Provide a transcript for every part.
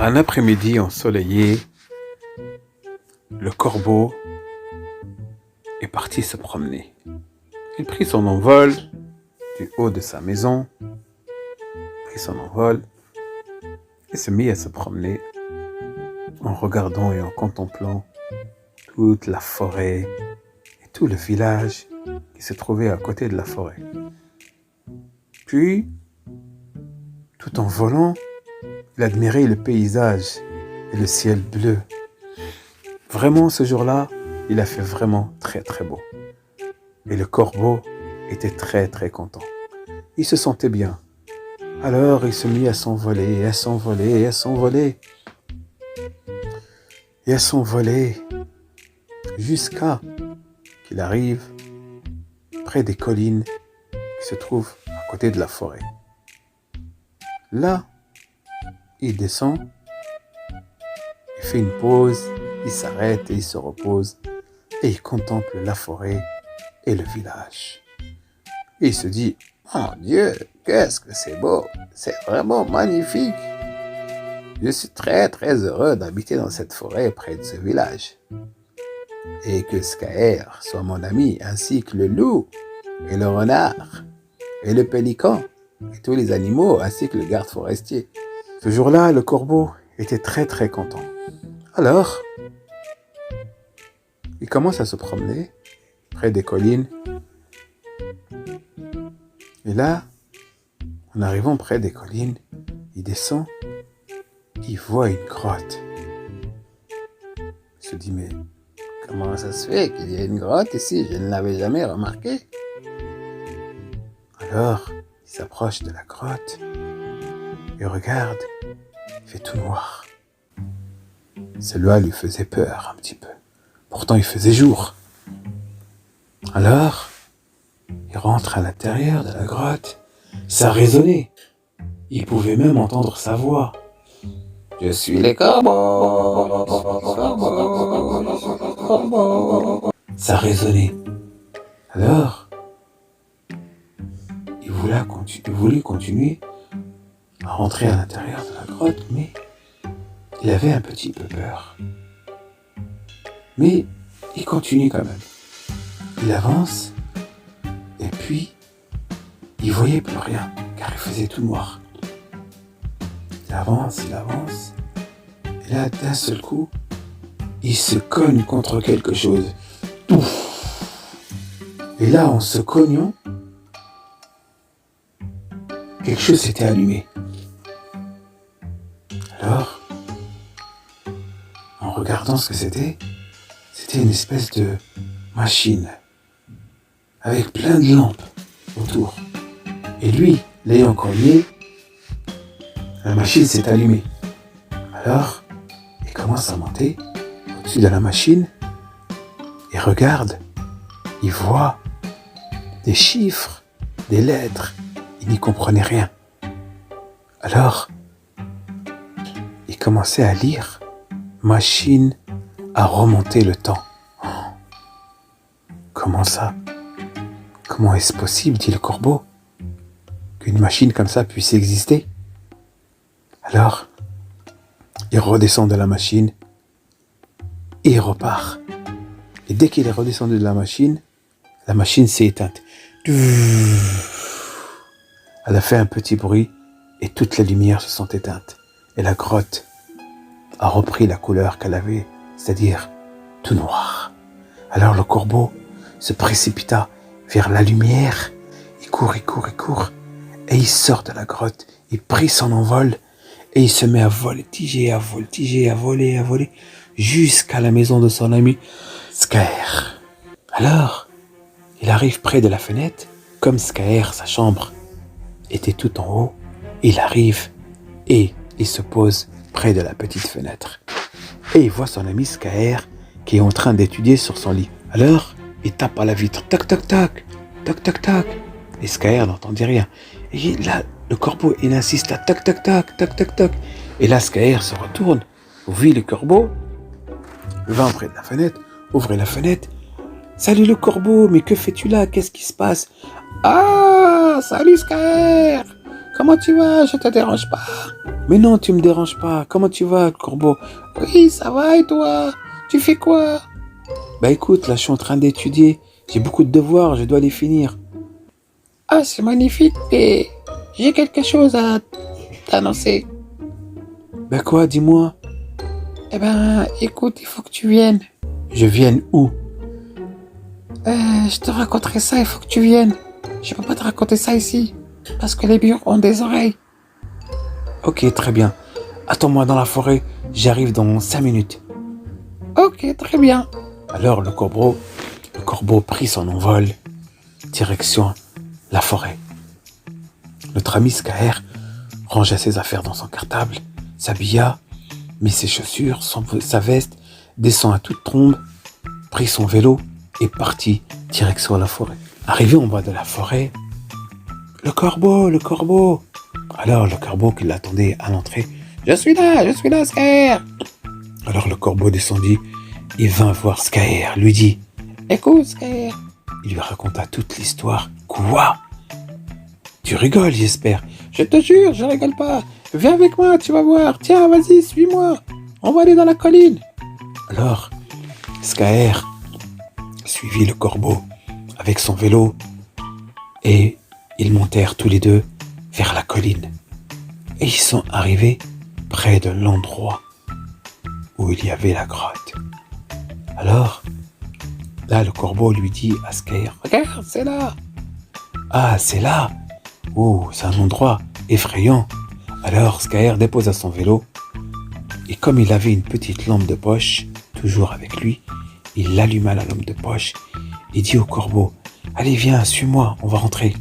Un après-midi ensoleillé, le corbeau est parti se promener. Il prit son envol du haut de sa maison, prit son envol et se mit à se promener en regardant et en contemplant toute la forêt et tout le village qui se trouvait à côté de la forêt. Puis, tout en volant, il admirait le paysage et le ciel bleu. Vraiment, ce jour-là, il a fait vraiment très très beau. Et le corbeau était très très content. Il se sentait bien. Alors, il se mit à s'envoler, à s'envoler, à s'envoler. Et à s'envoler jusqu'à qu'il arrive près des collines qui se trouvent à côté de la forêt. Là, il descend, il fait une pause, il s'arrête et il se repose et il contemple la forêt et le village. Et il se dit, mon Dieu, qu'est-ce que c'est beau, c'est vraiment magnifique. Je suis très très heureux d'habiter dans cette forêt près de ce village. Et que Skaer soit mon ami, ainsi que le loup et le renard et le pélican et tous les animaux, ainsi que le garde forestier. Ce jour-là, le corbeau était très très content. Alors, il commence à se promener près des collines. Et là, en arrivant près des collines, il descend, il voit une grotte. Il se dit, mais comment ça se fait qu'il y ait une grotte ici? Je ne l'avais jamais remarqué. Alors, il s'approche de la grotte et regarde, il fait tout noir. Cela lui faisait peur un petit peu. Pourtant, il faisait jour. Alors, il rentre à l'intérieur de la grotte. Ça résonnait. Il pouvait même entendre sa voix. Je suis le corbeau. Ça résonnait. Alors, il voulait continuer à rentrer à l'intérieur de la grotte, mais il avait un petit peu peur. Mais il continue quand même. Il avance, et puis, il voyait plus rien, car il faisait tout noir. Il avance, et là, d'un seul coup, il se cogne contre quelque chose. Ouf. Et là, en se cognant, quelque chose s'était allumé. Alors, en regardant ce que c'était une espèce de machine avec plein de lampes autour. Et lui, l'ayant cogné, la machine s'est allumée. Alors, il commence à monter au-dessus de la machine et regarde, il voit des chiffres, des lettres. Il n'y comprenait rien. Alors, il commençait à lire « Machine à remonter le temps ». Oh, comment ça? Comment est-ce possible, dit le corbeau, qu'une machine comme ça puisse exister? Alors, il redescend de la machine et il repart. Et dès qu'il est redescendu de la machine s'est éteinte. Elle a fait un petit bruit et toutes les lumières se sont éteintes. Et la grotte a repris la couleur qu'elle avait, c'est-à-dire tout noir. Alors le corbeau se précipita vers la lumière. Il court. Et il sort de la grotte. Il prit son envol et il se met à voltiger, à voler, jusqu'à la maison de son ami Skaer. Alors, il arrive près de la fenêtre, comme Skaer, sa chambre était tout en haut. Il arrive et il se pose près de la petite fenêtre. Et il voit son ami Skaer qui est en train d'étudier sur son lit. Alors, il tape à la vitre. Toc, toc, toc. Toc, toc, toc. Et Skaer n'entendait rien. Et là, le corbeau, il insiste à toc, toc, toc, toc, toc, toc. Et là, Skaer se retourne, vit le corbeau, va près de la fenêtre, ouvre la fenêtre. Salut le corbeau, mais que fais-tu là? Qu'est-ce qui se passe? Ah, salut Skaer. Comment tu vas? Je te dérange pas? Mais non, tu me déranges pas. Comment tu vas, corbeau? Oui, ça va et toi? Tu fais quoi? Bah écoute, là je suis en train d'étudier. J'ai beaucoup de devoirs, je dois les finir. Ah, c'est magnifique, mais j'ai quelque chose à t'annoncer. Bah quoi, dis-moi. Eh ben, écoute, il faut que tu viennes. Je vienne où? Je te raconterai ça, il faut que tu viennes. Je peux pas te raconter ça ici, parce que les murs ont des oreilles. Ok, très bien. Attends-moi dans la forêt, j'arrive dans 5 minutes. Ok, très bien. Alors le corbeau prit son envol, direction la forêt. Notre ami Skaer rangea ses affaires dans son cartable, s'habilla, mit ses chaussures, sa veste, descend à toute trombe, prit son vélo et partit direction la forêt. Arrivé en bas de la forêt, le corbeau, le corbeau. Alors le corbeau qui l'attendait à l'entrée, je suis là, Skaer. Alors le corbeau descendit et vint voir Skaer, lui dit, écoute, Skaer. Il lui raconta toute l'histoire. Quoi? Tu rigoles, j'espère. Je te jure, je rigole pas. Viens avec moi, tu vas voir. Tiens, vas-y, suis-moi. On va aller dans la colline. Alors, Skaer suivit le corbeau avec son vélo et ils montèrent tous les deux vers la colline. Et ils sont arrivés près de l'endroit où il y avait la grotte. Alors, là, le corbeau lui dit à Skaer, regarde, c'est là. Ah, c'est là. Oh, c'est un endroit effrayant. Alors, Skaer déposa son vélo et comme il avait une petite lampe de poche, toujours avec lui, il alluma la lampe de poche et dit au corbeau, allez, viens, suis-moi, on va rentrer.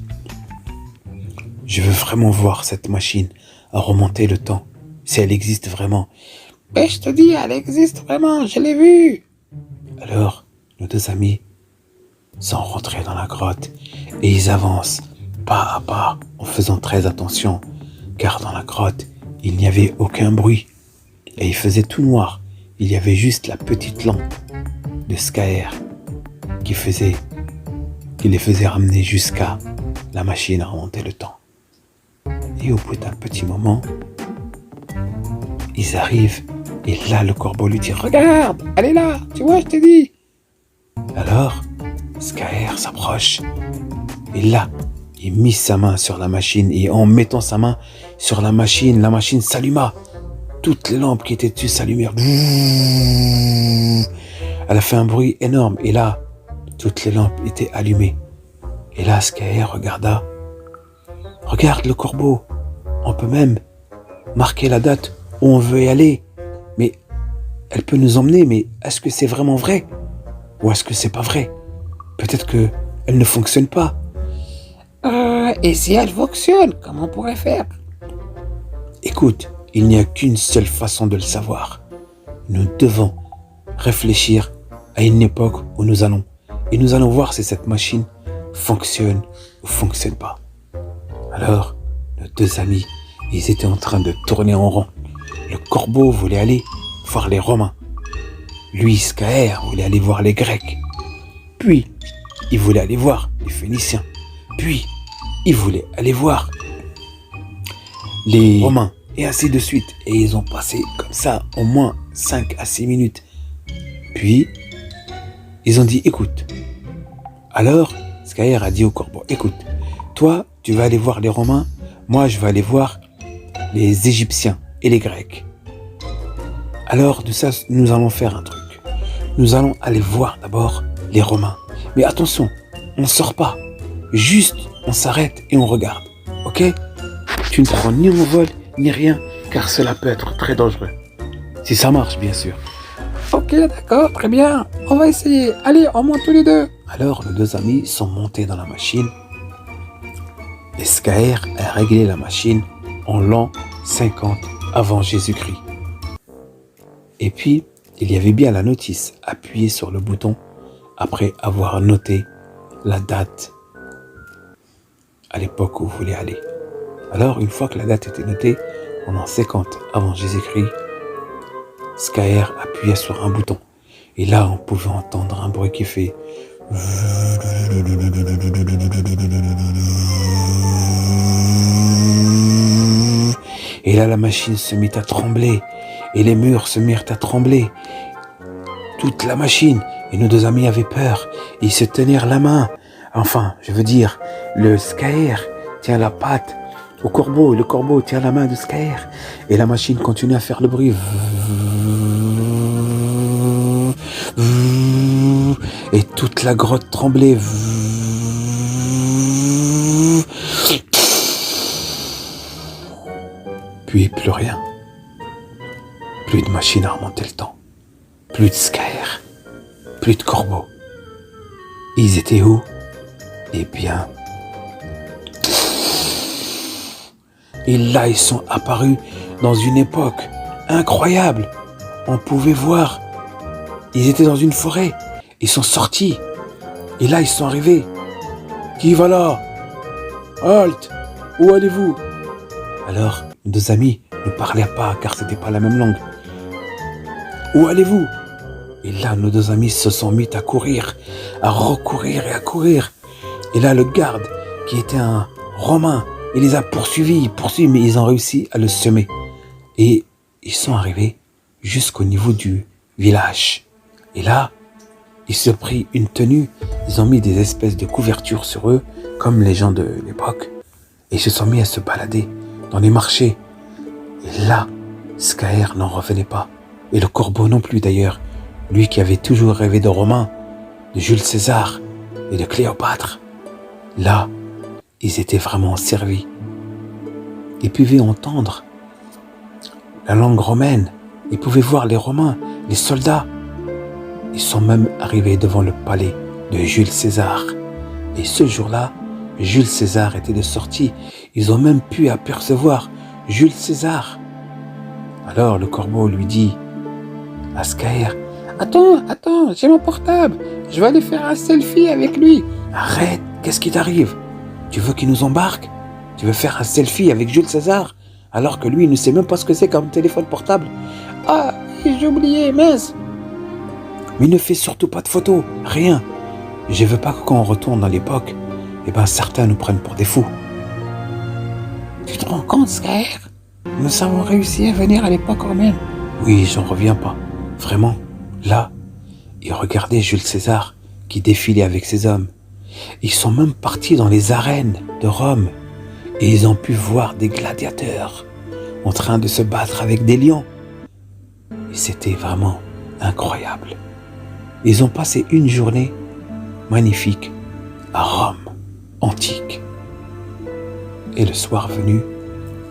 Je veux vraiment voir cette machine à remonter le temps, si elle existe vraiment. Mais je te dis, elle existe vraiment, je l'ai vue. Alors, nos deux amis sont rentrés dans la grotte et ils avancent pas à pas en faisant très attention, car dans la grotte, il n'y avait aucun bruit et il faisait tout noir. Il y avait juste la petite lampe de Skaer qui les faisait ramener jusqu'à la machine à remonter le temps. Et au bout d'un petit moment, ils arrivent et là le corbeau lui dit, regarde, elle est là, tu vois, je t'ai dit. Alors, Skaer s'approche et là, il mit sa main sur la machine et en mettant sa main sur la machine s'alluma. Toutes les lampes qui étaient dessus s'allumèrent. Elle a fait un bruit énorme et là, toutes les lampes étaient allumées. Et là, Skaer regarda. Regarde le corbeau, on peut même marquer la date où on veut y aller. Mais elle peut nous emmener, mais est-ce que c'est vraiment vrai? Ou est-ce que c'est pas vrai? Peut-être que elle ne fonctionne pas. Et si elle fonctionne, comment on pourrait faire? Écoute, il n'y a qu'une seule façon de le savoir. Nous devons réfléchir à une époque où nous allons. Et nous allons voir si cette machine fonctionne ou fonctionne pas. Alors, nos deux amis, ils étaient en train de tourner en rond. Le corbeau voulait aller voir les Romains. Lui, Skaer, voulait aller voir les Grecs. Puis, il voulait aller voir les Phéniciens. Puis, il voulait aller voir les Romains. Et ainsi de suite. Et ils ont passé comme ça au moins 5 à 6 minutes. Puis, ils ont dit, écoute. Alors, Skaer a dit au corbeau, écoute, toi, tu vas aller voir les Romains. Moi, je vais aller voir les Égyptiens et les Grecs. Alors, de ça, nous allons faire un truc. Nous allons aller voir d'abord les Romains. Mais attention, on ne sort pas. Juste, on s'arrête et on regarde. Ok? Tu ne prends ni en vol, ni rien, car cela peut être très dangereux. Si ça marche, bien sûr. Ok, d'accord, très bien. On va essayer. Allez, on monte tous les deux. Alors, les deux amis sont montés dans la machine. Et Skaer a réglé la machine en l'an 50 avant Jésus-Christ. Et puis, il y avait bien la notice. Appuyez sur le bouton après avoir noté la date à l'époque où vous voulez aller. Alors, une fois que la date était notée, en l'an 50 avant Jésus-Christ, Skaer appuyait sur un bouton. Et là, on pouvait entendre un bruit qui fait... Et là, la machine se mit à trembler. Et les murs se mirent à trembler. Toute la machine. Et nos deux amis avaient peur. Ils se tenirent la main. Enfin, je veux dire, le Skyr tient la patte au corbeau. Le corbeau tient la main de Skyr. Et la machine continue à faire le bruit. Et toute la grotte tremblait. Puis plus rien. Plus de machine à remonter le temps. Plus de Skyr. Plus de corbeaux. Ils étaient où? Eh bien... Et là, ils sont apparus dans une époque incroyable. On pouvait voir. Ils étaient dans une forêt. Ils sont sortis. Et là, ils sont arrivés. Qui va là? Halt! Où allez-vous? Alors, nos deux amis ne parlaient pas car c'était pas la même langue. Où allez-vous? Et là, nos deux amis se sont mis à courir, à recourir et à courir. Et là, le garde, qui était un Romain, il les a poursuivis, mais ils ont réussi à le semer. Et ils sont arrivés jusqu'au niveau du village. Et là, ils se pris une tenue, ils ont mis des espèces de couvertures sur eux, comme les gens de l'époque. Et ils se sont mis à se balader dans les marchés. Et là, Skyr n'en revenait pas. Et le corbeau non plus d'ailleurs. Lui qui avait toujours rêvé de Romain, de Jules César et de Cléopâtre. Là, ils étaient vraiment servis. Ils pouvaient entendre la langue romaine. Ils pouvaient voir les Romains, les soldats. Ils sont même arrivés devant le palais de Jules César. Et ce jour-là, Jules César était de sortie. Ils ont même pu apercevoir Jules César. Alors le corbeau lui dit à Skyr: Attends, j'ai mon portable. Je vais aller faire un selfie avec lui. Arrête, qu'est-ce qui t'arrive? Tu veux qu'il nous embarque? Tu veux faire un selfie avec Jules César alors que lui, il ne sait même pas ce que c'est comme téléphone portable? Ah, j'ai oublié, mince. Mais ne fais surtout pas de photos, rien. Je veux pas que quand on retourne dans l'époque, certains nous prennent pour des fous. Tu te rends compte, Skyr? Nous avons réussi à venir à l'époque romaine. Oui, j'en reviens pas. Vraiment, là, ils regardaient Jules César qui défilait avec ses hommes. Ils sont même partis dans les arènes de Rome et ils ont pu voir des gladiateurs en train de se battre avec des lions. Et c'était vraiment incroyable. Ils ont passé une journée magnifique à Rome antique. Et le soir venu,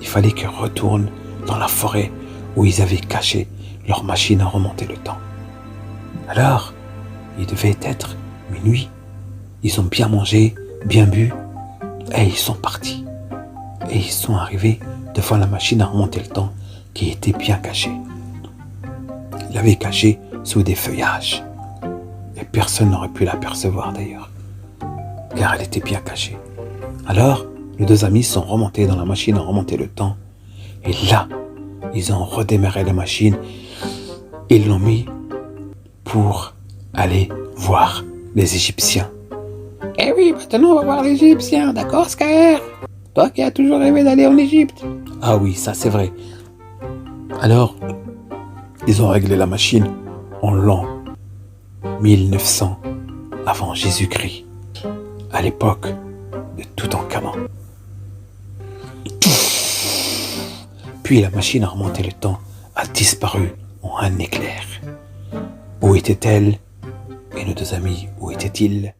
il fallait qu'ils retournent dans la forêt où ils avaient caché leur machine à remonter le temps. Alors, il devait être minuit. Ils ont bien mangé, bien bu, et ils sont partis. Et ils sont arrivés devant la machine à remonter le temps qui était bien cachée. Il l'avait cachée sous des feuillages. Et personne n'aurait pu l'apercevoir d'ailleurs, car elle était bien cachée. Alors, les deux amis sont remontés dans la machine à remonter le temps. Et là, ils ont redémarré la machine. Ils l'ont mis pour aller voir les Égyptiens. Eh oui, maintenant on va voir les Égyptiens, d'accord, Skyr? Toi qui as toujours rêvé d'aller en Égypte. Ah oui, ça c'est vrai. Alors, ils ont réglé la machine en l'an 1900 avant Jésus-Christ, à l'époque de Toutankhamon. Puis la machine à remonter le temps a disparu en un éclair. Où était-elle? Et nos deux amis, où étaient-ils?